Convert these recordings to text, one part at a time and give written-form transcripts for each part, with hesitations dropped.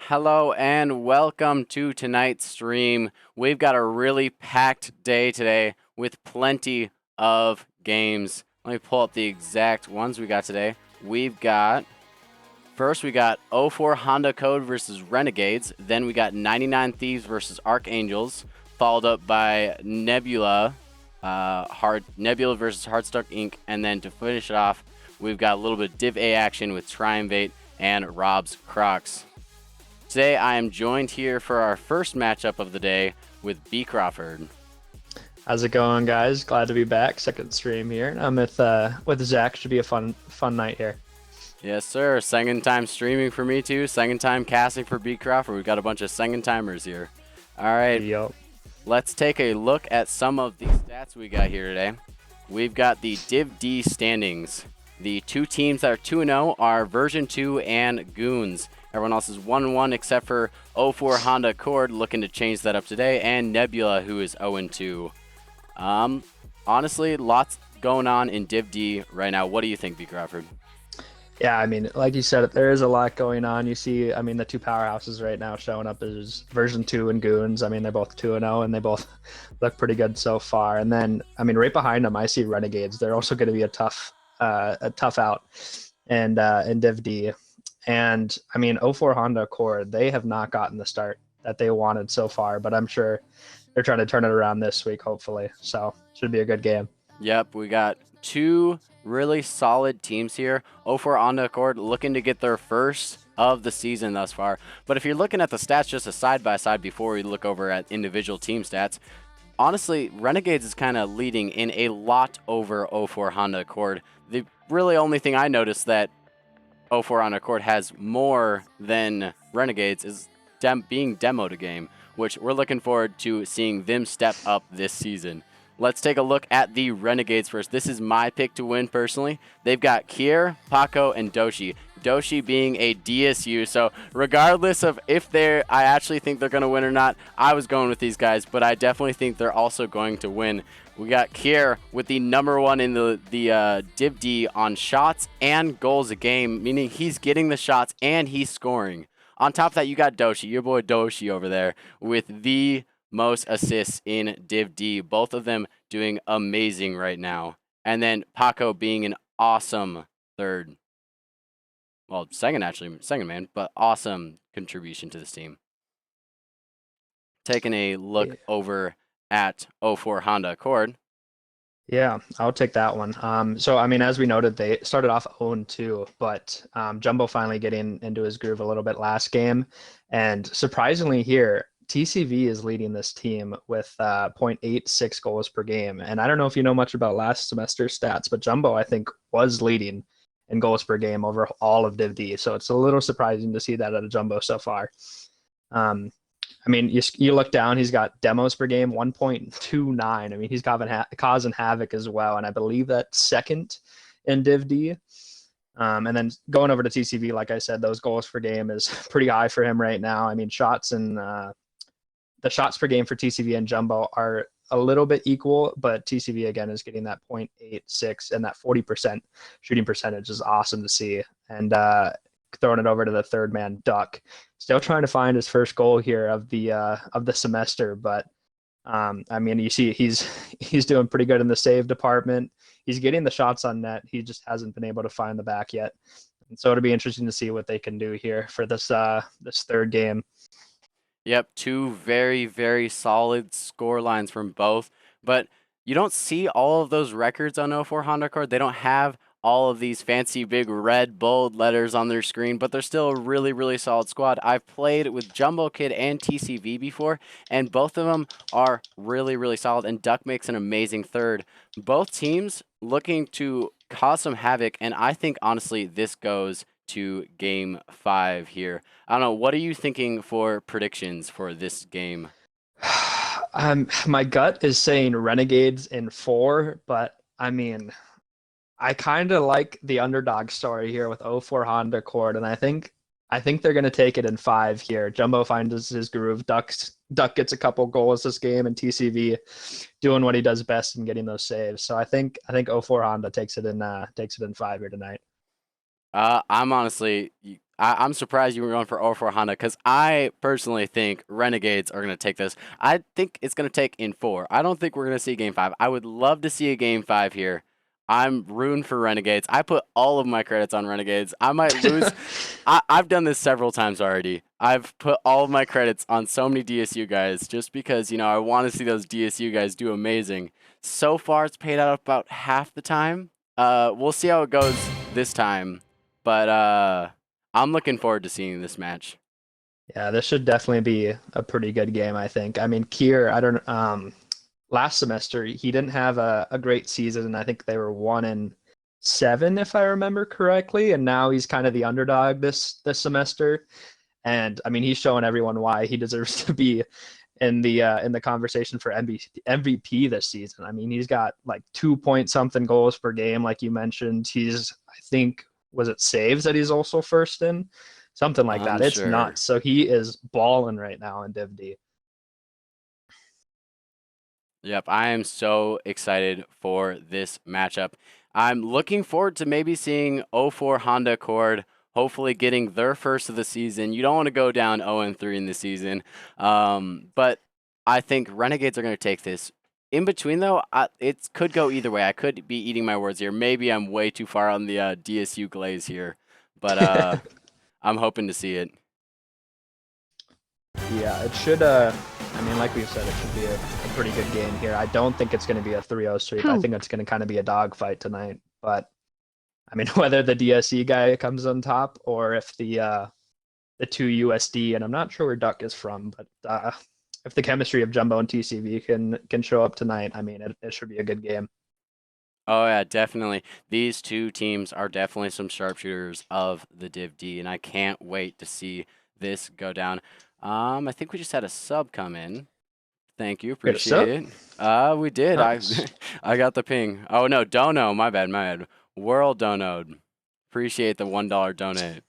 Hello and welcome to tonight's stream. We've got a really packed day today with plenty of games. Let me pull up the exact ones we got today. First we got 04 Honda Code versus Renegades. Then we got 99 Thieves versus Archangels, followed up by Nebula, Nebula versus Heartstuck Inc. And then to finish it off, we've got a little bit of Div A action with Triumvate and Rob's Crocs. Today I am joined here for our first matchup of the day with B. Crawford. How's it going, guys? Glad to be back. Second stream here. I'm with Zach. Should be a fun night here. Yes, sir. Second time streaming for me too. Second time casting for B. Crawford. We've got a bunch of second timers here. All right. Yup. Let's take a look at some of the stats we got here today. We've got the Div D standings. The two teams that are 2-0 are Version 2 and Goons. Everyone else is 1-1 except for 04 Honda Accord, looking to change that up today, and Nebula, who is 0-2. Honestly, lots going on in Div D right now. What do you think, B. Crawford? Yeah, I mean, like you said, there is a lot going on. You see, I mean, the two powerhouses right now showing up is Version 2 and Goons. I mean, they're both 2-0, and they both look pretty good so far. And then, I mean, right behind them, I see Renegades. They're also going to be a tough out, and in Div D. And I mean, 04 Honda Accord, they have not gotten the start that they wanted so far, but I'm sure they're trying to turn it around this week, hopefully. So should be a good game. Yep, we got two really solid teams here. 04 Honda Accord looking to get their first of the season thus far. But if you're looking at the stats just a side-by-side before we look over at individual team stats, honestly, Renegades is kind of leading in a lot over 04 Honda Accord. The really only thing I noticed that 04 Honda Accord has more than Renegades is being demoed a game, which we're looking forward to seeing them step up this season. Let's take a look at the Renegades first. This is my pick to win personally. They've got Kier, Paco, and Doshi. Doshi being a DSU, so regardless of if I actually think they're going to win or not, I was going with these guys, but I definitely think they're also going to win. We got Kier with the #1 in the Div D on shots and goals a game, meaning he's getting the shots and he's scoring. On top of that, you got Doshi, your boy Doshi over there, with the most assists in Div D. Both of them doing amazing right now. And then Paco being an awesome third. Well, second man, but awesome contribution to this team. Taking a look over at 04 Honda Accord. Yeah, I'll take that one. So, I mean, as we noted, they started off 0-2, but Jumbo finally getting into his groove a little bit last game. And surprisingly here, TCV is leading this team with 0.86 goals per game. And I don't know if you know much about last semester stats, but Jumbo, I think, was leading in goals per game over all of Div D. So it's a little surprising to see that at a Jumbo so far. I mean, you look down, he's got demos per game, 1.29. I mean, he's causing havoc as well. And I believe that's second in Div D. And then going over to TCV, like I said, those goals per game is pretty high for him right now. I mean, the shots per game for TCV and Jumbo are a little bit equal, but TCV again is getting that 0.86, and that 40% shooting percentage is awesome to see. And throwing it over to the third man, Duck, still trying to find his first goal here of the semester. But I mean, you see he's doing pretty good in the save department. He's getting the shots on net. He just hasn't been able to find the back yet. And so it'll be interesting to see what they can do here for this third game. Yep, two very, very solid score lines from both. But you don't see all of those records on 04 Honda Accord. They don't have all of these fancy big red bold letters on their screen, but they're still a really, really solid squad. I've played with Jumbo Kid and TCV before, and both of them are really, really solid, and Duck makes an amazing third. Both teams looking to cause some havoc, and I think, honestly, this goes to Game 5 here. I don't know, what are you thinking for predictions for this game? My gut is saying Renegades in 4, but I mean, I kind of like the underdog story here with 04 Honda Accord, and I think they're going to take it in 5 here. Jumbo finds his groove. Duck gets a couple goals this game, and TCV doing what he does best and getting those saves. So I think 04 Honda takes it in 5 here tonight. I'm honestly I'm surprised you were going for 0-4 Honda because I personally think Renegades are going to take this. I think it's going to take in 4. I don't think we're going to see game 5. I would love to see a game 5 here. I'm rooting for Renegades. I put all of my credits on Renegades. I might lose. I've done this several times already. I've put all of my credits on so many DSU guys just because, I want to see those DSU guys do amazing. So far, it's paid out about half the time. We'll see how it goes this time. But I'm looking forward to seeing this match. Yeah, this should definitely be a pretty good game, I think. I mean, Kier, I don't last semester he didn't have a great season. I think they were 1-7 if I remember correctly, and now he's kind of the underdog this semester. And I mean, he's showing everyone why he deserves to be in the conversation for MVP this season. I mean, he's got like 2 point something goals per game, like you mentioned. He's, I think, was it saves that he's also first in? Something like that. It's Sure. nuts. So he is balling right now in Div D. Yep, I am so excited for this matchup. I'm looking forward to maybe seeing 0-4 Honda Accord hopefully getting their first of the season. You don't want to go down 0-3 in the season. But I think Renegades are going to take this. In between, though, it could go either way. I could be eating my words here. Maybe I'm way too far on the DSU glaze here. But I'm hoping to see it. Yeah, it should. I mean, like we've said, it should be a pretty good game here. I don't think it's going to be a 3-0 sweep. I think it's going to kind of be a dogfight tonight. But I mean, whether the DSE guy comes on top or if the 2 USD, and I'm not sure where Duck is from, but if the chemistry of Jumbo and TCV can show up tonight, I mean, it should be a good game. Oh, yeah, definitely. These two teams are definitely some sharpshooters of the Div D, and I can't wait to see this go down. I think we just had a sub come in. Thank you, appreciate it. We did. Nice. I got the ping. Oh no, Dono, my bad. World Dono. Appreciate the $1 donate.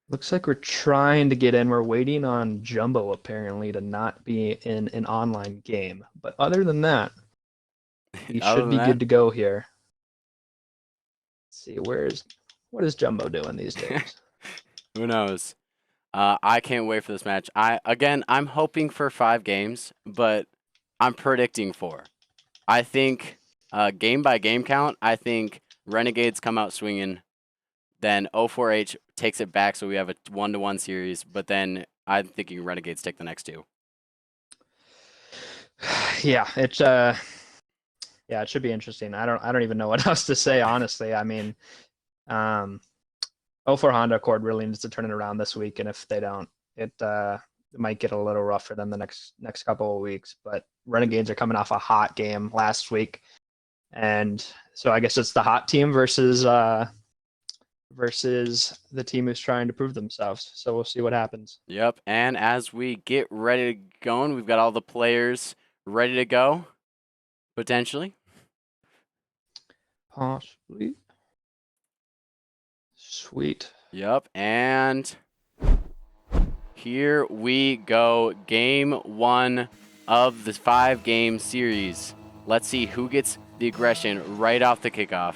Looks like we're trying to get in. We're waiting on Jumbo apparently to not be in an online game. But other than that, he should be good to go here. Let's see, what is Jumbo doing these days? Who knows? I can't wait for this match. I'm hoping for 5 games, but I'm predicting 4. I think game by game count, I think Renegades come out swinging. Then 0-4H takes it back, so we have a 1-1 series. But then I'm thinking Renegades take the next 2. Yeah, it should be interesting. I don't even know what else to say, honestly. I mean, 0-4 Honda Accord really needs to turn it around this week, and if they don't, it might get a little rough for them the next couple of weeks. But Renegades are coming off a hot game last week, and so I guess it's the hot team versus the team who's trying to prove themselves. So we'll see what happens. Yep, and as we get ready to go, and we've got all the players ready to go, potentially. Possibly. Sweet. Yep, and here we go. Game 1 of the 5-game series. Let's see who gets the aggression right off the kickoff.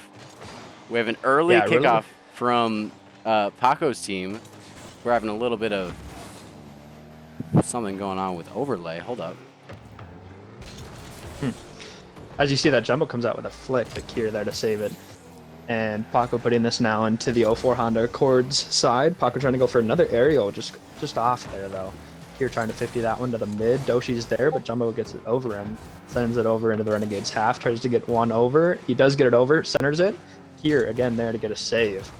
We have an early kickoff from Paco's team. We're having a little bit of something going on with overlay. Hold up. As you see, that Jumbo comes out with a flick, the Kier there to save it. And Paco putting this now into the 0-4 Honda Accords side. Paco trying to go for another aerial, just off there though. Kier trying to 50 that one to the mid. Doshi's there, but Jumbo gets it over him. Sends it over into the Renegades half. Tries to get one over. He does get it over. Centers it. Kier again there to get a save.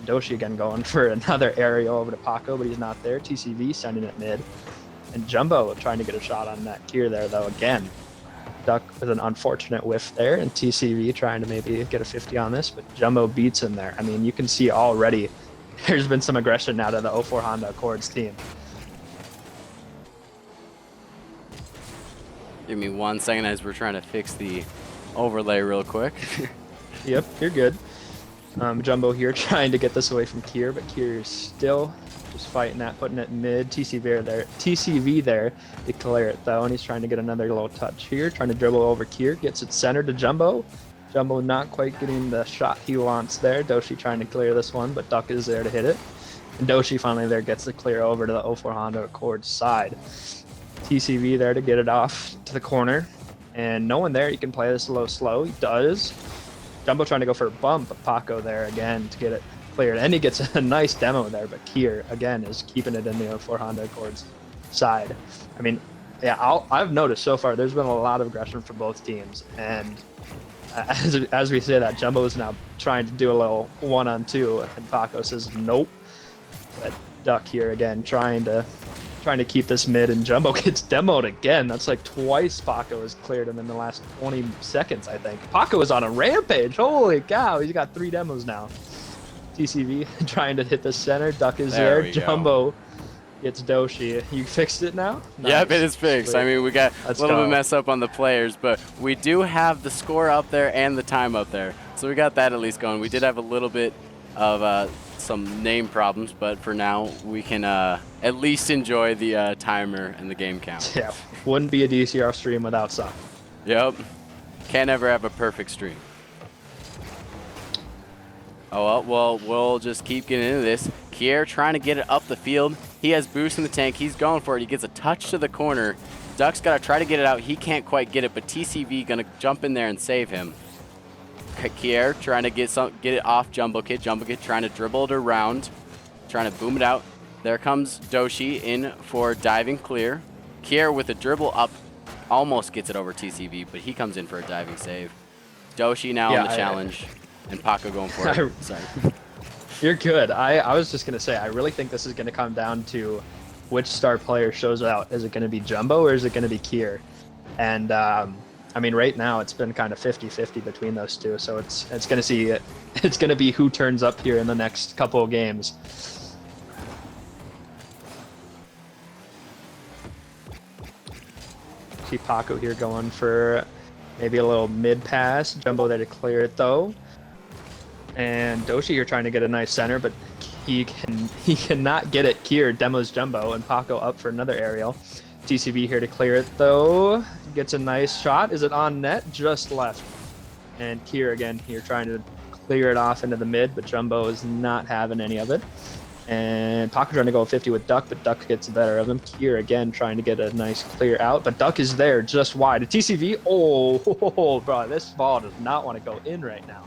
Doshi again going for another aerial over to Paco, but he's not there. TCV sending it mid. And Jumbo trying to get a shot on that Kier there though again. Duck with an unfortunate whiff there, and TCV trying to maybe get a 50 on this, but Jumbo beats him there. I mean, you can see already there's been some aggression out of the 0-4 Honda Accords team. Give me 1 second as we're trying to fix the overlay real quick. Yep, you're good. Jumbo here trying to get this away from Kier, but Kier is still just fighting that, putting it mid. TCV there to clear it though, and he's trying to get another little touch here, trying to dribble over Kier, gets it centered to Jumbo. Jumbo not quite getting the shot he wants there. Doshi trying to clear this one, but Duck is there to hit it. And Doshi finally there gets the clear over to the 04 Honda Accord side. TCV there to get it off to the corner. And no one there. He can play this a little slow. He does. Jumbo trying to go for a bump, but Paco there again to get it cleared. And he gets a nice demo there, but Kier, again, is keeping it in the 04 Honda Accord's side. I mean, yeah, I've noticed so far there's been a lot of aggression from both teams. And as we say that, Jumbo is now trying to do a little 1-on-2, and Paco says nope. But Duck here again trying to keep this mid, and Jumbo gets demoed again. That's like twice Paco has cleared him in the last 20 seconds, I think. Paco is on a rampage. Holy cow, he's got 3 demos now. TCV trying to hit the center. Duck is there. Jumbo gets Doshi. You fixed it now? Nice. Yep, it is fixed. Sweet. I mean, we got a little bit mess up on the players, but we do have the score up there and the time up there. So we got that at least going. We did have a little bit of some name problems, but for now we can at least enjoy the timer and the game count. Yeah, wouldn't be a DCR stream without some. Yep, can't ever have a perfect stream. Oh, well, we'll just keep getting into this. Kier trying to get it up the field. He has boost in the tank. He's going for it. He gets a touch to the corner. Duck's got to try to get it out. He can't quite get it, but TCV going to jump in there and save him. Kier trying to get it off Jumbo Kid. Jumbo Kid trying to dribble it around, trying to boom it out. There comes Doshi in for diving clear. Kier with a dribble up, almost gets it over TCV, but he comes in for a diving save. Doshi now on the challenge, and Paco going for it. Sorry. You're good. I was just going to say, I really think this is going to come down to which star player shows out. Is it going to be Jumbo or is it going to be Kier? And I mean, right now it's been kind of 50-50 between those two, so it's going to be who turns up here in the next couple of games. See Paco here going for maybe a little mid pass. Jumbo there to clear it though. And Doshi here trying to get a nice center, but he cannot get it. Kier demos Jumbo, and Paco up for another aerial. TCV here to clear it though. Gets a nice shot. Is it on net? Just left. And Kier again here trying to clear it off into the mid, but Jumbo is not having any of it. And Paco trying to go 50 with Duck, but Duck gets the better of him. Kier again trying to get a nice clear out, but Duck is there just wide. A TCV. Oh, bro, this ball does not want to go in right now.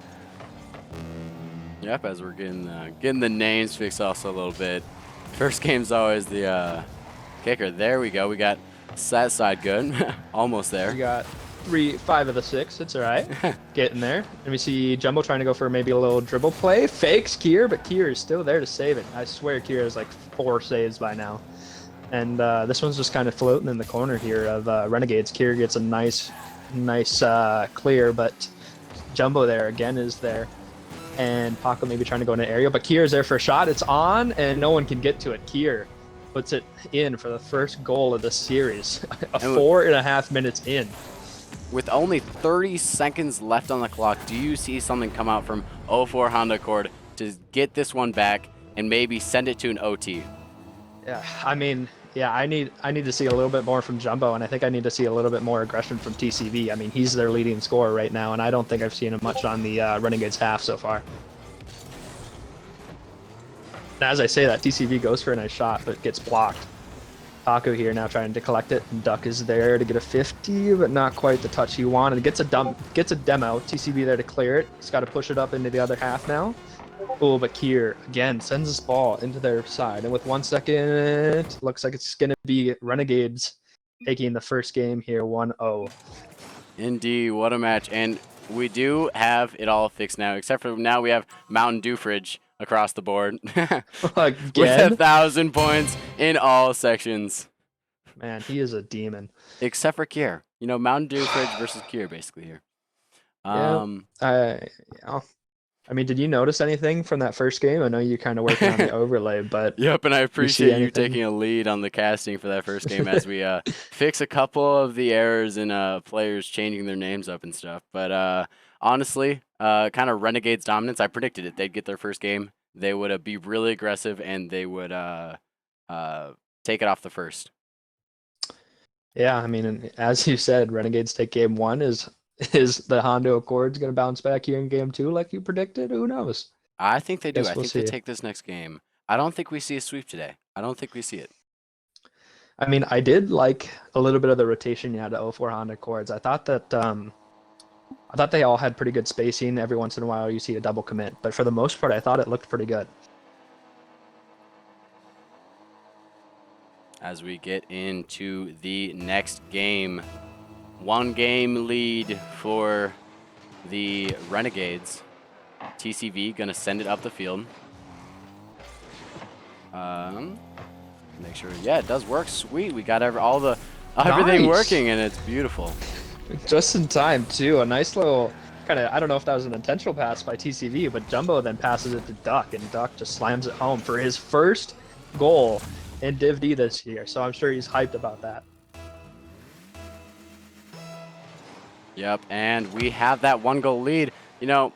Yep, as we're getting the names fixed also a little bit. First game's always the kicker. There we go. We got that side good. Almost there. We got 5 of the 6. It's all right. Getting there. And we see Jumbo trying to go for maybe a little dribble play. Fakes Kier, but Kier is still there to save it. I swear Kier has like 4 saves by now. And this one's just kind of floating in the corner here of Renegades. Kier gets a nice clear, but Jumbo there again is there. And Paco maybe trying to go in an area, but Kier is there for a shot. It's on, and no one can get to it. Kier puts it in for the first goal of the series. 4.5 minutes in. With only 30 seconds left on the clock, do you see something come out from 04 Honda Accord to get this one back and maybe send it to an OT? Yeah, I mean, yeah, I need to see a little bit more from Jumbo, and I think I need to see a little bit more aggression from TCV. I mean, he's their leading scorer right now, and I don't think I've seen him much on the Renegades half so far. And as I say that, TCV goes for a nice shot, but gets blocked. Paco here now trying to collect it, and Duck is there to get a 50, but not quite the touch he wanted. Gets a demo. TCV there to clear it. He's got to push it up into the other half now. Oh, but Kier again sends this ball into their side, and with 1 second, looks like it's gonna be Renegades taking the first game here, 1-0. Indeed, what a match! And we do have it all fixed now, except for now we have Mountain Dew Fridge across the board with 1,000 points in all sections. Man, he is a demon. Except for Kier, you know, Mountain Dew Fridge versus Kier basically here. I mean, did you notice anything from that first game? I know you're kind of working on the overlay, but yep, and I appreciate you taking a lead on the casting for that first game as we fix a couple of the errors in players changing their names up and stuff. But honestly, kind of Renegades dominance. I predicted it. They'd get their first game. They would be really aggressive, and they would take it off the first. Yeah, I mean, as you said, Renegades take game 1 is Is the Honda Accords going to bounce back here in game 2 like you predicted? Who knows? I think they do. Guess I we'll think they see. take this next game. I don't think we see a sweep today. I don't think we see it. I mean, I did like a little bit of the rotation you had to 04 Honda Accords. I thought they all had pretty good spacing. Every once in a while, you see a double commit, but for the most part, I thought it looked pretty good. As we get into the next game, 1-game lead for the Renegades. TCV gonna send it up the field. Make sure, yeah, it does work. Sweet, we got everything Nice. working, and it's beautiful. Just in time, too. A nice little kind of, I don't know if that was an intentional pass by TCV, but Jumbo then passes it to Duck, and Duck just slams it home for his first goal in Div D this year. So I'm sure he's hyped about that. Yep, and we have that 1-goal lead. You know,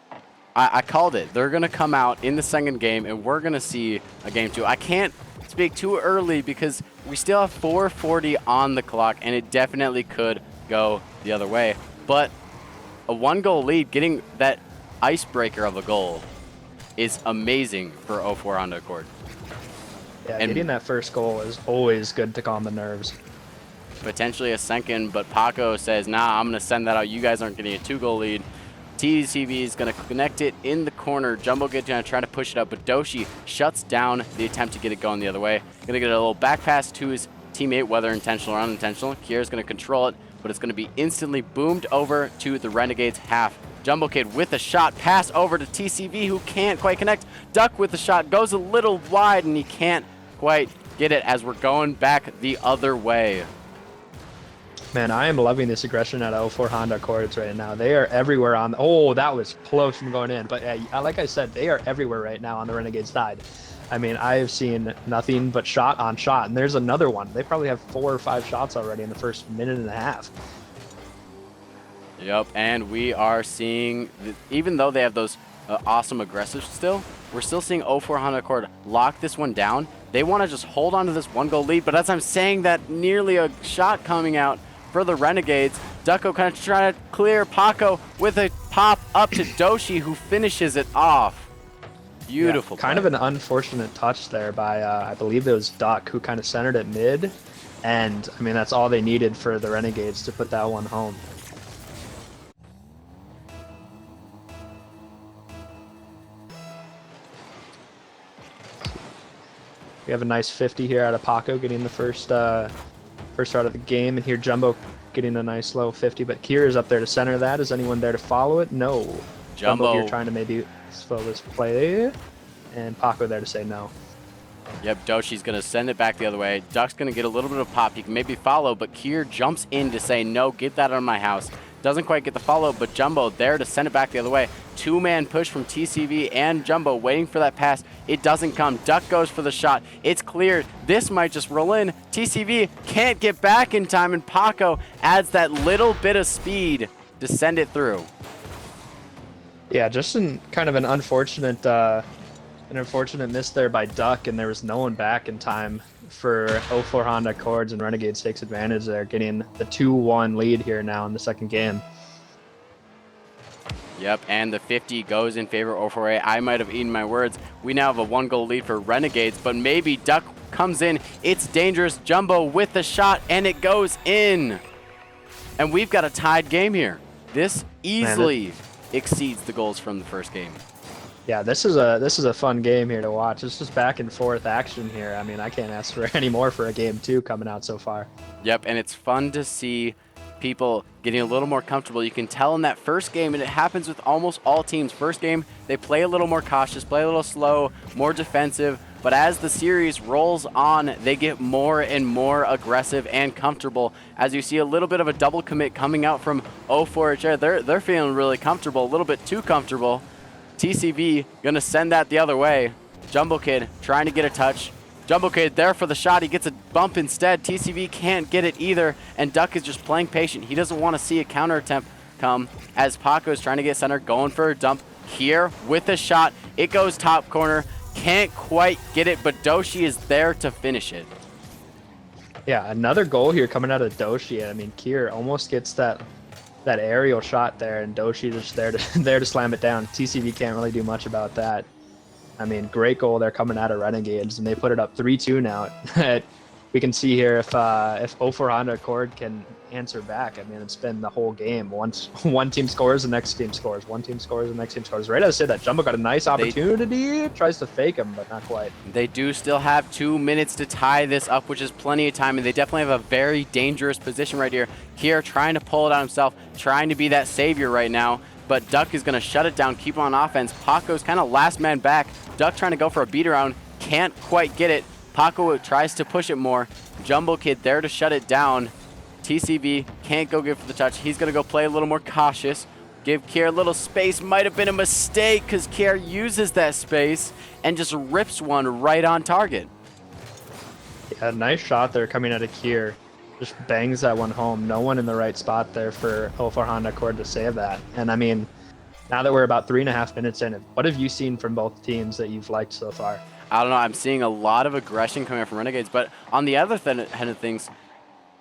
I called it. They're going to come out in the second game, and we're going to see a game 2. I can't speak too early because we still have 4:40 on the clock, and it definitely could go the other way. But a 1-goal lead, getting that icebreaker of a goal is amazing for 04 Honda Accord. Yeah, And getting that first goal is always good to calm the nerves. potentially a second, but Paco says, nah, I'm going to send that out. You guys aren't getting a 2-goal lead. TCV is going to connect it in the corner. Jumbo gets down, trying to push it up, but Doshi shuts down the attempt to get it going the other way. Going to get a little back pass to his teammate, whether intentional or unintentional. Kier's going to control it, but it's going to be instantly boomed over to the Renegades half. Jumbo Kid with a shot, pass over to TCV, who can't quite connect. Duck with the shot, goes a little wide, and he can't quite get it as we're going back the other way. Man, I am loving this aggression at 04 Honda Accords right now. They are everywhere on. Oh, that was close from going in. But like I said, they are everywhere right now on the Renegade side. I mean, I have seen nothing but shot on shot. And there's another one. They probably have 4 or 5 shots already in the first minute and a half. Yep, and we are seeing, even though they have those awesome aggressives still, we're still seeing 04 Honda Accord lock this one down. They want to just hold on to this 1-goal lead, but as I'm saying that, nearly a shot coming out for the Renegades. Ducko kind of trying to clear Paco with a pop up to Doshi, who finishes it off. Beautiful. Yeah, kind of an unfortunate touch there by, I believe it was Duck, who kind of centered it mid. And, I mean, that's all they needed for the Renegades to put that one home. We have a nice 50 here out of Paco, getting the first out of the game, and here Jumbo getting a nice low 50, but Kier is up there to center that. Is anyone there to follow it? No. Jumbo here trying to maybe slow this play, and Paco there to say no. Yep, Doshi's going to send it back the other way. Duck's going to get a little bit of pop. He can maybe follow, but Kier jumps in to say, no, get that out of my house. Doesn't quite get the follow, but Jumbo there to send it back the other way. 2-man push from TCV and Jumbo waiting for that pass. It doesn't come. Duck goes for the shot. It's cleared. This might just roll in. TCV can't get back in time, and Paco adds that little bit of speed to send it through. Yeah, just kind of an unfortunate miss there by Duck, and there was no one back in time for 04 Honda Accords, and Renegades takes advantage there, getting the 2-1 lead here now in the second game. Yep, and the 50 goes in favor of 04A. I might have eaten my words. We now have a 1-goal lead for Renegades, but maybe Duck comes in. It's dangerous. Jumbo with the shot, and it goes in. And we've got a tied game here. This easily exceeds the goals from the first game. Yeah, this is a fun game here to watch. It's just back and forth action here. I mean, I can't ask for any more for a game 2 coming out so far. Yep, and it's fun to see people getting a little more comfortable. You can tell in that first game, and it happens with almost all teams. First game, they play a little more cautious, play a little slow, more defensive. But as the series rolls on, they get more and more aggressive and comfortable. As you see a little bit of a double commit coming out from 04HR, they're feeling really comfortable, a little bit too comfortable. TCV gonna send that the other way. Jumbo Kid trying to get a touch. Jumbo Kid there for the shot. He gets a bump instead. TCV can't get it either, and Duck is just playing patient. He doesn't want to see a counter attempt come as Paco is trying to get center, going for a dump here with a shot. It goes top corner. Can't quite get it, but Doshi is there to finish it. Yeah, another goal here coming out of Doshi. I mean, Kier almost gets that that aerial shot there, and Doshi just there to there to slam it down. TCV can't really do much about that. I mean, great goal there coming out of Renegades, and they put it up 3-2 now. We can see here if 04 Honda Accord can answer back. I mean, it's been the whole game. Once one team scores, the next team scores. One team scores, the next team scores. Right as I said that, Jumbo got a nice opportunity. Tries to fake him, but not quite. They do still have 2 minutes to tie this up, which is plenty of time, and they definitely have a very dangerous position right here. Kier trying to pull it out himself, trying to be that savior right now, but Duck is going to shut it down, keep on offense. Paco's kind of last man back. Duck trying to go for a beat around, can't quite get it. Paco tries to push it more. Jumbo Kid there to shut it down. TCV can't go give for the touch. He's going to go play a little more cautious. Give Kier a little space. Might have been a mistake because Kier uses that space and just rips one right on target. Yeah, nice shot there coming out of Kier. Just bangs that one home. No one in the right spot there for 04 Honda Accord to save that. And I mean, now that we're about 3.5 minutes in, what have you seen from both teams that you've liked so far? I don't know. I'm seeing a lot of aggression coming from Renegades, but on the other end of things,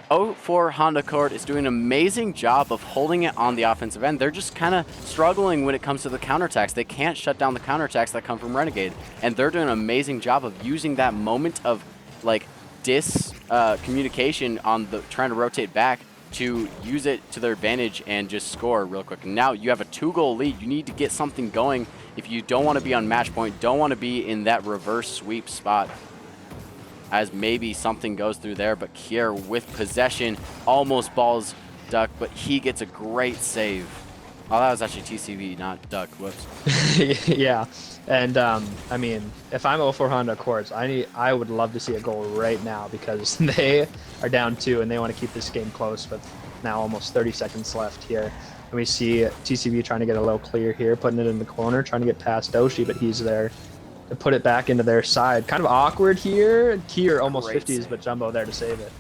04 Honda Accord is doing an amazing job of holding it on the offensive end. They're just kind of struggling when it comes to the counterattacks. They can't shut down the counterattacks that come from Renegade, and they're doing an amazing job of using that moment of like communication on the trying to rotate back to use it to their advantage and just score real quick. And now you have a 2-goal lead. You need to get something going if you don't want to be on match point, don't want to be in that reverse sweep spot, as maybe something goes through there. But Kier with possession almost balls Duck, but he gets a great save. Oh, that was actually TCV, not Duck. Whoops. Yeah, and I mean, if I'm 04 Honda Accords, I would love to see a goal right now because they are down 2 and they want to keep this game close. But now almost 30 seconds left here. And we see TCV trying to get a little clear here, putting it in the corner, trying to get past Doshi, but he's there to put it back into their side. Kind of awkward here. Kier almost 50s, but Jumbo there to save it.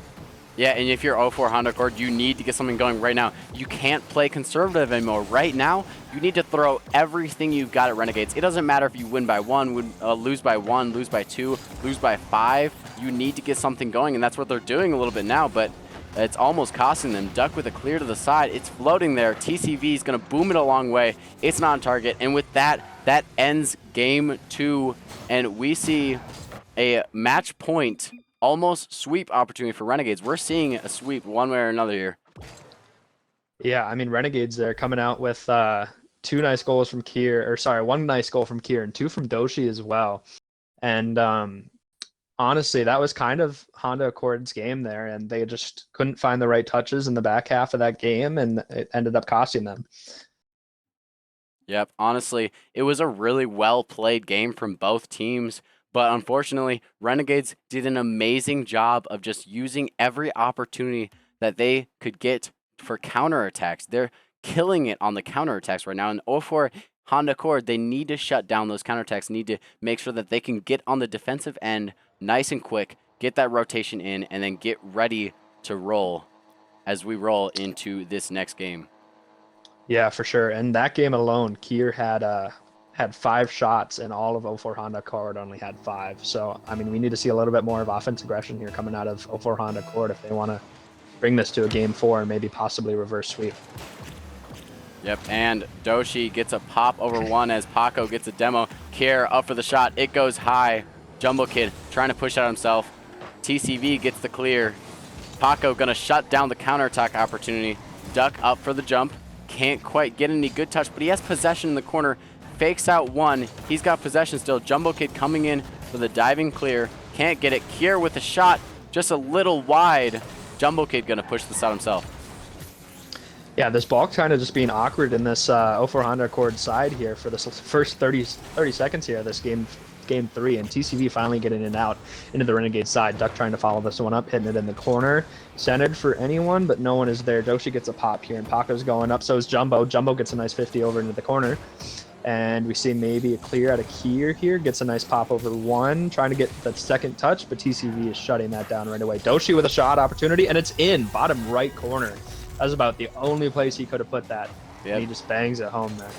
Yeah, and if you're 04 Honda Accord, you need to get something going right now. You can't play conservative anymore. Right now, you need to throw everything you've got at Renegades. It doesn't matter if you win by 1, lose by 1, lose by 2, lose by 5. You need to get something going, and that's what they're doing a little bit now, but it's almost costing them. Duck with a clear to the side. It's floating there. TCV is going to boom it a long way. It's not on target, and with that, that ends game 2, and we see a match point almost sweep opportunity for Renegades. We're seeing a sweep one way or another here. Yeah, I mean, Renegades there coming out with 2 nice goals from Kier, or sorry, 1 nice goal from Kier and 2 from Doshi as well. And honestly, that was kind of Honda Accord's game there, and they just couldn't find the right touches in the back half of that game, and it ended up costing them. Yep, honestly, it was a really well-played game from both teams. But unfortunately, Renegades did an amazing job of just using every opportunity that they could get for counterattacks. They're killing it on the counterattacks right now. And 04 Honda Accord, they need to shut down those counterattacks, need to make sure that they can get on the defensive end nice and quick, get that rotation in, and then get ready to roll as we roll into this next game. Yeah, for sure. And that game alone, Kier had 5 shots, and all of 04 Honda Accord only had 5. So, I mean, we need to see a little bit more of offense aggression here coming out of 04 Honda Accord if they want to bring this to a game 4 and maybe possibly reverse sweep. Yep, and Doshi gets a pop over 1 as Paco gets a demo. Kier up for the shot. It goes high. Jumbo Kid trying to push out himself. TCV gets the clear. Paco going to shut down the counterattack opportunity. Duck up for the jump. Can't quite get any good touch, but he has possession in the corner. Fakes out 1. He's got possession still. Jumbo Kid coming in for the diving clear. Can't get it. Kier with a shot just a little wide. Jumbo Kid going to push this out himself. Yeah, this ball kind of just being awkward in this 04 Honda Accord side here for this first 30 seconds here of this game 3, and TCV finally getting it out into the Renegade side. Duck trying to follow this one up, hitting it in the corner. Centered for anyone, but no one is there. Doshi gets a pop here, and Paco's going up. So is Jumbo. Jumbo gets a nice 50 over into the corner. And we see maybe a clear out of Kier here. Gets a nice pop over 1, trying to get that second touch, but TCV is shutting that down right away. Doshi with a shot opportunity, and it's in, bottom right corner. That was about the only place he could have put that. Yep. And he just bangs it home there.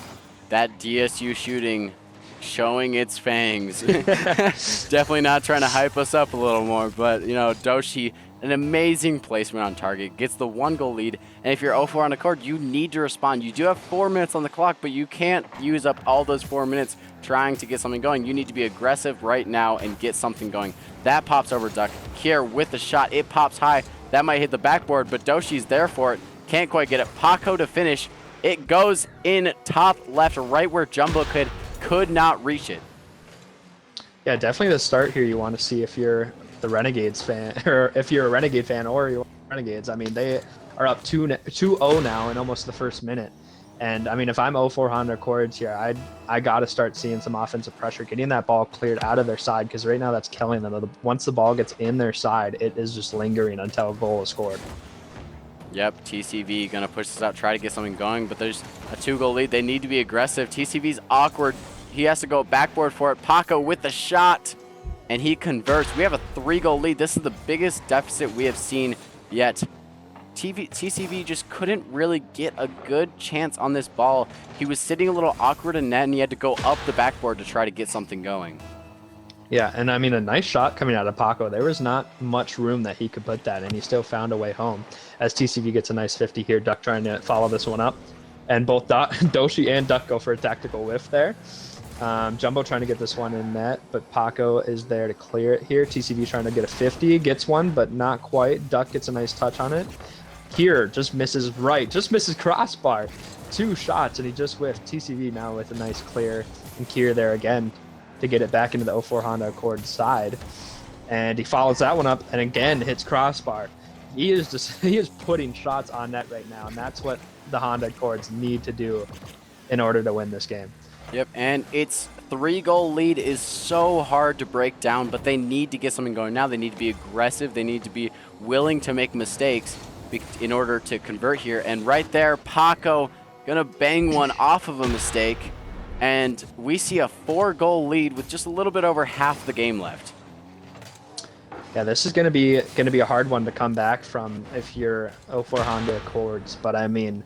That DSU shooting showing its fangs. Definitely not trying to hype us up a little more, but, you know, Doshi an amazing placement on target, gets the 1-goal lead, and if you're 0-4 on the court, you need to respond. You do have 4 minutes on the clock, but you can't use up all those 4 minutes trying to get something going. You need to be aggressive right now and get something going. That pops over Duck. Kier with the shot. It pops high. That might hit the backboard, but Doshi's there for it. Can't quite get it. Paco to finish. It goes in top left, right where Jumbo could not reach it. Yeah, definitely the start here you want to see if you're the Renegades fan, or if you're a Renegade fan or you're Renegades. I mean, they are up 2-0 now in almost the first minute. And I mean, if I'm 0-4 Honda Accords here, I got to start seeing some offensive pressure, getting that ball cleared out of their side, because right now that's killing them. Once the ball gets in their side, it is just lingering until a goal is scored. Yep, TCV gonna push this out, try to get something going, but there's a 2-goal lead. They need to be aggressive. TCV's awkward. He has to go backboard for it. Paco with the shot, and he converts. We have a 3-goal lead. This is the biggest deficit we have seen yet. TCV just couldn't really get a good chance on this ball. He was sitting a little awkward in net, and he had to go up the backboard to try to get something going. Yeah, and I mean, a nice shot coming out of Paco. There was not much room that he could put that, and he still found a way home. As TCV gets a nice 50 here, Duck trying to follow this one up. And both Doshi and Duck go for a tactical whiff there. Jumbo trying to get this one in net, but Paco is there to clear it here. TCV trying to get a 50, gets one, but not quite. Duck gets a nice touch on it. Here, just misses right, just misses crossbar. 2 shots, and he just whiffed. TCV now with a nice clear, and Kier there again to get it back into the 0-4 Honda Accord side. And he follows that one up, and again hits crossbar. He is putting shots on net right now, and that's what the Honda Accords need to do in order to win this game. Yep, and its 3-goal lead is so hard to break down, but they need to get something going now. They need to be aggressive. They need to be willing to make mistakes in order to convert here. And right there, Paco gonna bang one off of a mistake, and we see a 4-goal lead with just a little bit over half the game left. Yeah, this is gonna be a hard one to come back from if you're 0-4 Honda Accords. But I mean,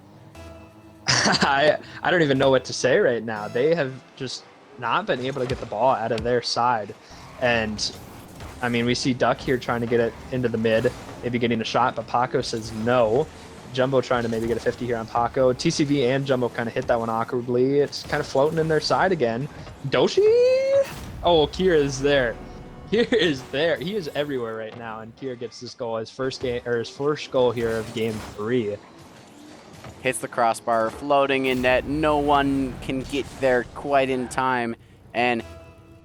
I don't even know what to say right now. They have just not been able to get the ball out of their side. And I mean, we see Duck here trying to get it into the mid, maybe getting a shot, but Paco says no. Jumbo trying to maybe get a 50 here on Paco. TCV and Jumbo kind of hit that one awkwardly. It's kind of floating in their side again. Doshi? Oh, Kier is there. Kier is there. He is everywhere right now, and Kier gets this goal, his first goal here of game 3. Hits the crossbar, floating in net. No one can get there quite in time, and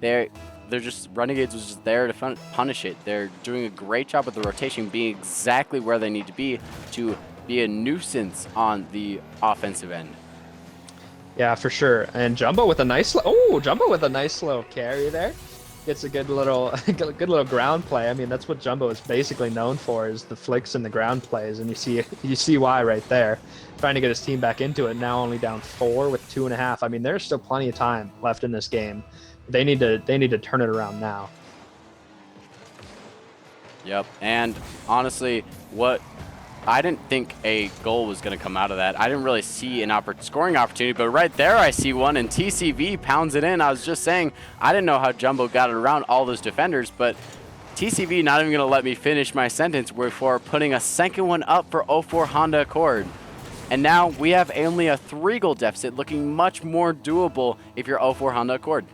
they're just, Renegades was just there to punish it. They're doing a great job with the rotation, being exactly where they need to be a nuisance on the offensive end. Yeah, for sure. And Jumbo with a nice little carry there. Gets a good little ground play. I mean, that's what Jumbo is basically known for, is the flicks and the ground plays, and you see why right there. Trying to get his team back into it, now only down 4 with 2.5. I mean, there's still plenty of time left in this game. They need to turn it around now. Yep, and honestly, I didn't think a goal was going to come out of that. I didn't really see an scoring opportunity, but right there I see one, and TCV pounds it in. I was just saying, I didn't know how Jumbo got it around all those defenders, but TCV not even going to let me finish my sentence before putting a second one up for 0-4 Honda Accord. And now we have only a 3-goal deficit, looking much more doable if you're 0-4 Honda Accord.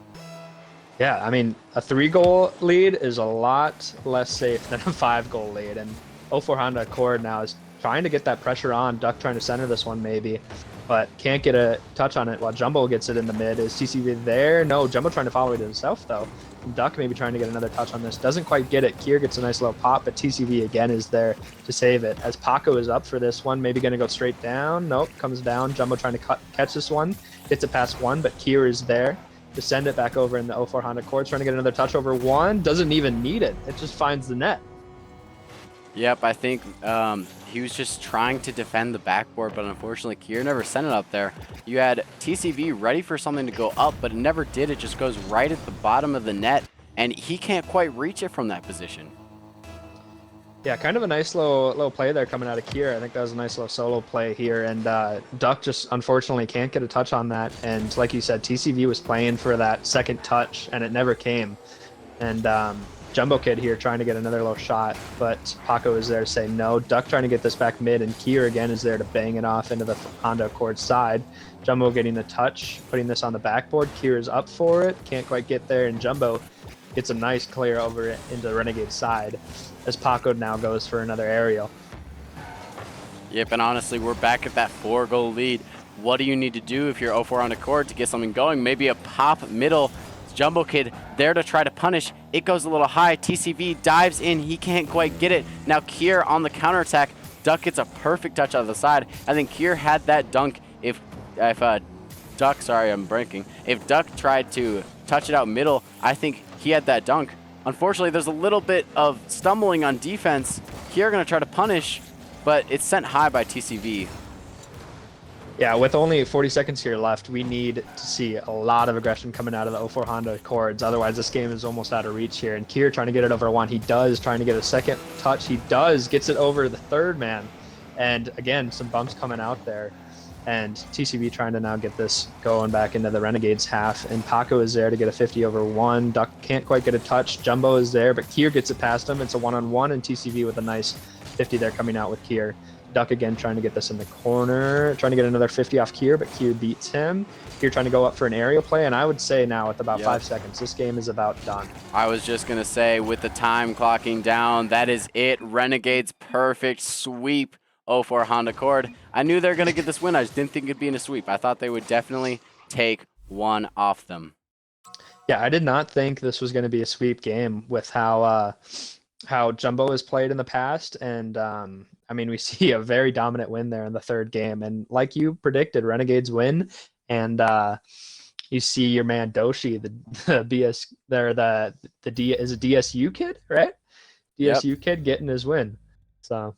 Yeah, I mean, a 3-goal lead is a lot less safe than a 5-goal lead, and 0-4 Honda Accord now is trying to get that pressure on. Duck trying to center this one maybe, but can't get a touch on it while Jumbo gets it in the mid. Is TCV there? No, Jumbo trying to follow it himself though. Duck maybe trying to get another touch on this. Doesn't quite get it. Kier gets a nice little pop, but TCV again is there to save it. As Paco is up for this one, maybe going to go straight down. Nope, comes down. Jumbo trying to catch this one. Gets it past one, but Kier is there to send it back over in the 0-4 Honda Accord. Trying to get another touch over one. Doesn't even need it. It just finds the net. Yep, I think he was just trying to defend the backboard, but unfortunately Kier never sent it up there. You had TCV ready for something to go up, but it never did. It just goes right at the bottom of the net, and he can't quite reach it from that position. Yeah, kind of a nice little play there coming out of Kier. I think that was a nice little solo play here, and Duck just unfortunately can't get a touch on that. And like you said, TCV was playing for that second touch, and it never came. And Jumbo Kid here trying to get another low shot, but Paco is there to say no. Duck trying to get this back mid, and Kier again is there to bang it off into the Honda Accord side. Jumbo getting the touch, putting this on the backboard. Kier is up for it, can't quite get there, and Jumbo gets a nice clear over it into the Renegade side as Paco now goes for another aerial. Yep, and honestly, we're back at that 4-goal lead. What do you need to do if you're 0-4 on the court to get something going? Maybe a pop middle. Jumbo Kid there to try to punish. It goes a little high. TCV dives in. He can't quite get it. Now Kier on the counterattack. Duck gets a perfect touch out of the side. I think Kier had that dunk if Duck, sorry, I'm breaking. If Duck tried to touch it out middle, I think he had that dunk. Unfortunately, there's a little bit of stumbling on defense. Kier going to try to punish, but it's sent high by TCV. Yeah, with only 40 seconds here left, we need to see a lot of aggression coming out of the 0-4 Honda Accords. Otherwise, this game is almost out of reach here. And Kier trying to get it over one. He does, trying to get a second touch. He does, gets it over the third man. And again, some bumps coming out there. And TCV trying to now get this going back into the Renegades half. And Paco is there to get a 50 over one. Duck can't quite get a touch. Jumbo is there, but Kier gets it past him. It's a one-on-one, and TCV with a nice 50 there coming out with Kier. Duck again trying to get this in the corner, trying to get another 50 off Kier, but Kier beats him. Kier trying to go up for an aerial play, and I would say now with about 5 seconds, this game is about done. I was just going to say, with the time clocking down, that is it. Renegades perfect sweep 0-4 Honda Accord. I knew they were going to get this win. I just didn't think it'd be in a sweep. I thought they would definitely take one off them. Yeah, I did not think this was going to be a sweep game with how Jumbo has played in the past, and I mean, we see a very dominant win there in the third game, and like you predicted, Renegades win, and you see your man Doshi, the BS there, the D is a DSU kid, right? DSU kid getting his win. So.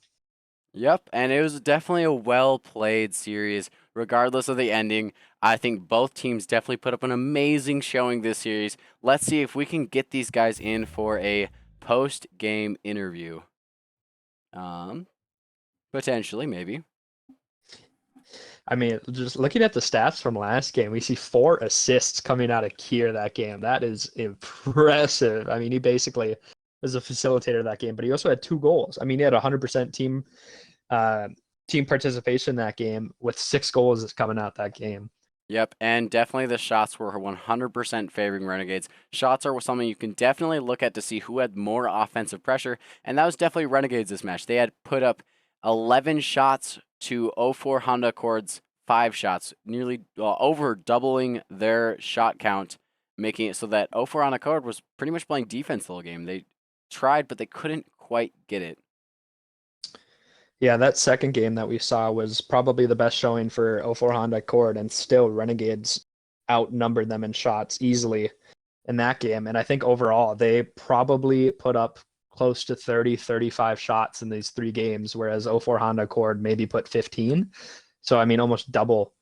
Yep, and it was definitely a well-played series, regardless of the ending. I think both teams definitely put up an amazing showing this series. Let's see if we can get these guys in for a post-game interview. Potentially, maybe. I mean, just looking at the stats from last game, we see 4 assists coming out of Kier that game. That is impressive. I mean, he basically was a facilitator of that game, but he also had 2 goals. I mean, he had 100% team participation that game with 6 goals coming out that game. Yep, and definitely the shots were 100% favoring Renegades. Shots are something you can definitely look at to see who had more offensive pressure, and that was definitely Renegades this match. They had put up 11 shots to 0-4 Honda Accord's 5 shots, nearly over doubling their shot count, making it so that 0-4 Honda Accord was pretty much playing defense the whole game. They tried, but they couldn't quite get it. Yeah, that second game that we saw was probably the best showing for 0-4 Honda Accord, and still Renegades outnumbered them in shots easily in that game. And I think overall they probably put up close to 30, 35 shots in these 3 games, whereas 0-4 Honda Accord maybe put 15. So, I mean, almost double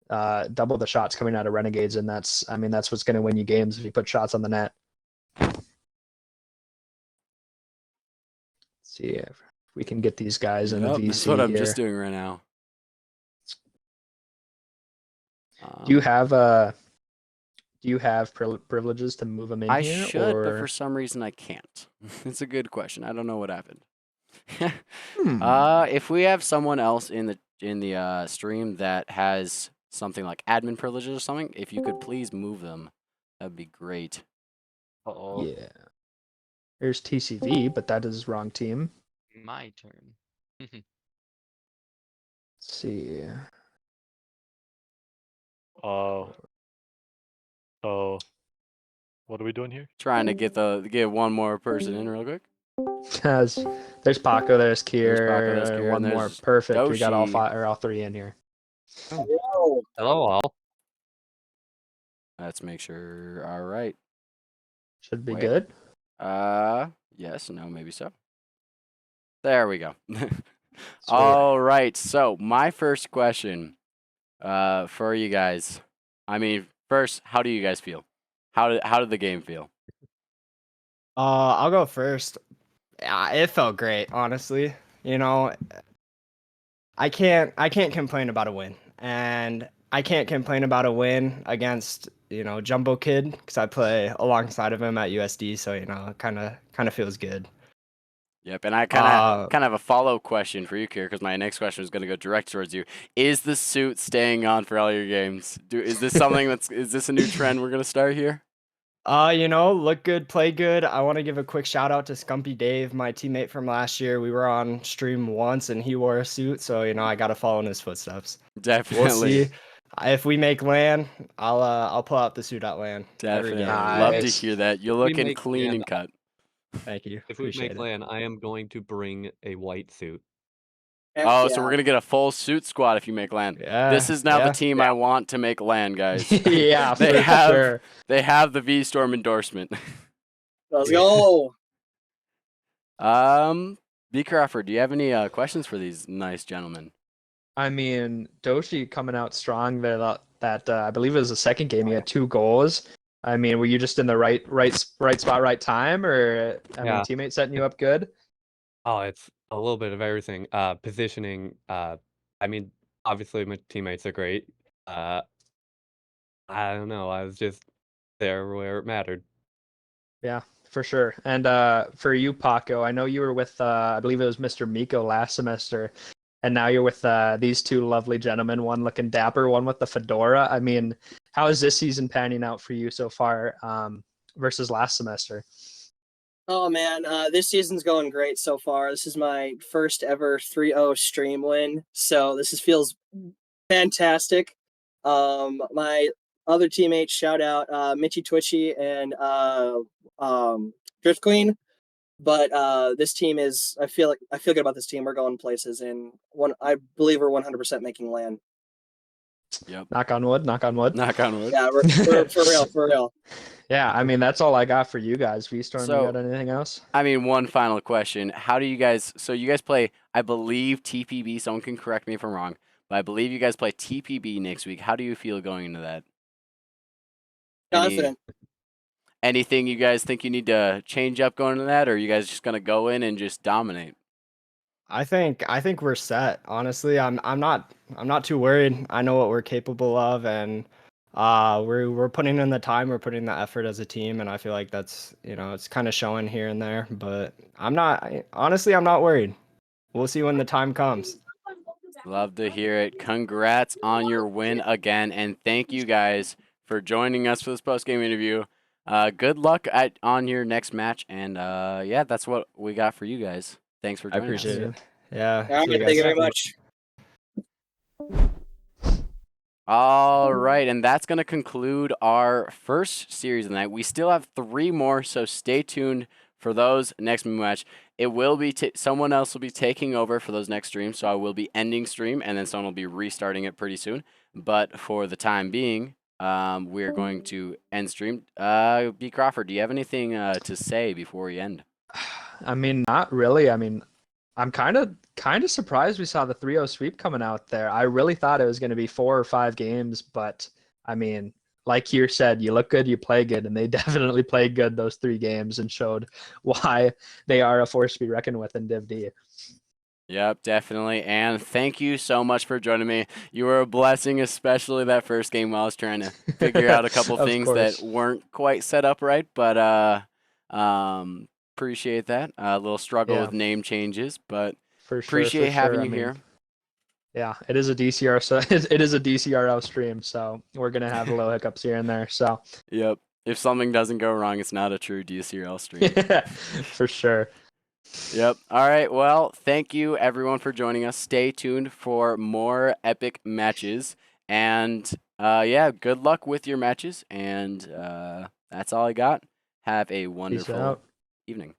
the shots coming out of Renegades, and that's what's going to win you games if you put shots on the net. Let's see if we can get these guys in the VC. That's what I'm just doing right now. Do you have privileges to move them in I here? I should, but for some reason I can't. It's a good question. I don't know what happened. If we have someone else in the stream that has something like admin privileges or something, if you could please move them, that'd be great. Uh-oh. Yeah. Here's TCV, but that is wrong team. My turn. Let's see. So, what are we doing here? Trying to get one more person in real quick. There's Paco, there's Kier, one more. Perfect. Doshi. We got all 3 in here. Hello, all. Let's make sure. All right. Should be good. Yes, no, maybe so. There we go. All right. So my first question, for you guys. I mean, first, how do you guys feel? How did the game feel? I'll go first. It felt great, honestly. You know, I can't complain about a win, and I can't complain about a win against Jumbo Kid, because I play alongside of him at USD, so it kind of feels good. Yep, and I kind of have a follow question for you, Kier, because my next question is going to go direct towards you. Is the suit staying on for all your games? Is this something is this a new trend we're going to start here? Look good, play good. I want to give a quick shout out to Scumpy Dave, my teammate from last year. We were on stream once and he wore a suit, so I got to follow in his footsteps. Definitely. We'll see. If we make LAN, I'll pull out the suit at LAN. Definitely. Nice. Love to hear that. You're If we looking make clean LAN, and cut. Thank you. If we Appreciate make it. LAN, I am going to bring a white suit. Oh, so we're going to get a full suit squad if you make LAN. Yeah, This is now yeah. the team I want to make LAN, guys. Yeah, they for have sure. they have the V-Storm endorsement. Let's go. B. Crawford, do you have any questions for these nice gentlemen? I mean, Doshi coming out strong there. That I believe it was the second game. He had 2 goals. I mean, were you just in the right spot, right time, or I mean, Yeah. teammates setting you up good? Oh, it's a little bit of everything. Positioning. I mean, obviously my teammates are great. I don't know. I was just there where it mattered. Yeah, for sure. And for you, Paco, I know you were with I believe it was Mr. Miko last semester, and now you're with these 2 lovely gentlemen. One looking dapper, one with the fedora. I mean, how is this season panning out for you so far versus last semester? Oh man, this season's going great so far. This is my first ever 3-0 stream win, so feels fantastic. My other teammates, shout out Mitchy Twitchy and Drift Queen. But this team is, I feel good about this team. We're going places, and I believe we're 100% making LAN. Yep. Knock on wood. Knock on wood. Knock on wood. Yeah, we're for real. Yeah, I mean, that's all I got for you guys. V-Storm, So- you got anything else? I mean, one final question. How do you guys, so you guys play, I believe, TPB, someone can correct me if I'm wrong, but I believe you guys play TPB next week. How do you feel going into that? Confident. Anything you guys think you need to change up going into that, or are you guys just going to go in and just dominate? I think we're set. Honestly, I'm not too worried. I know what we're capable of, and we're putting in the time, we're putting the effort as a team, and I feel like that's it's kind of showing here and there. But I'm not worried. We'll see when the time comes. Love to hear it. Congrats on your win again, and thank you guys for joining us for this post-game interview. Good luck on your next match, and yeah, that's what we got for you guys. Thanks for I joining us. appreciate it. Yeah. All see you right, thank you guys. very much. All right, and that's going to conclude our first series of the night. We still have 3 more, so stay tuned for those next match. It will be someone else will be taking over for those next streams, so I will be ending stream, and then someone will be restarting it pretty soon. But for the time being, we're going to end stream. B. Crawford, do you have anything to say before we end? I mean, not really. I mean, I'm kind of surprised we saw the 3-0 sweep coming out there. I really thought it was going to be 4 or 5 games, but I mean, like you said, you look good, you play good, and they definitely played good those 3 games and showed why they are a force to be reckoned with in Div D. Yep, definitely. And thank you so much for joining me. You were a blessing, especially that first game while I was trying to figure out a couple Of things course. that weren't quite set up right, but appreciate that. A little struggle Yeah. with name changes, but For sure. appreciate for having sure. you I mean, here. Yeah, it is a DCR, so it is a DCRL stream, so we're gonna have a little hiccups here and there. So Yep. If something doesn't go wrong, it's not a true DCRL stream. for sure. Yep. All right. Well, thank you everyone for joining us. Stay tuned for more epic matches. And yeah, good luck with your matches. And that's all I got. Have a Peace wonderful out. evening.